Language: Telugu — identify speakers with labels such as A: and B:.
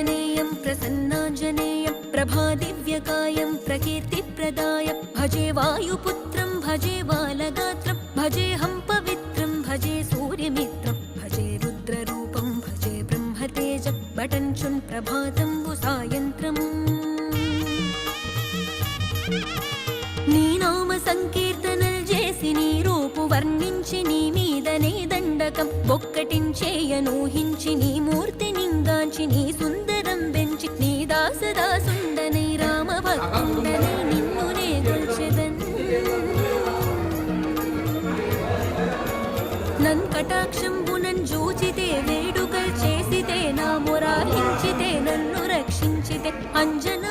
A: శ్రీరామాంజనేయం ప్రసన్నాంజనేయం ప్రభాదివ్యకాయం ప్రకీర్తిప్రదాయం భజే వాయుపుత్రం భజే బాలగాత్రం భజేహం పవిత్రం భజే సూర్యమిత్రం భజే రుద్రరూపం భజే బ్రహ్మతేజం బటంచున్ ప్రభాతం సాయంత్రం నీ నామ సంకీర్తనల్ చేసి నీ రూపు వర్ణించి నీ మీదనే దండకం ఒక్కటించేయనూహించి నీ మూర్తి నింగాంచి నీ సుందరం పెంచి నీ దాసదాసుండనై రామ భక్తుండనై నిన్నునే గొల్చెదన్ నన్ కటాక్షంబునన్ జూచితే వేడుకల్ చేసితే నా మొరాలించితే నన్ను రక్షించితే అంజన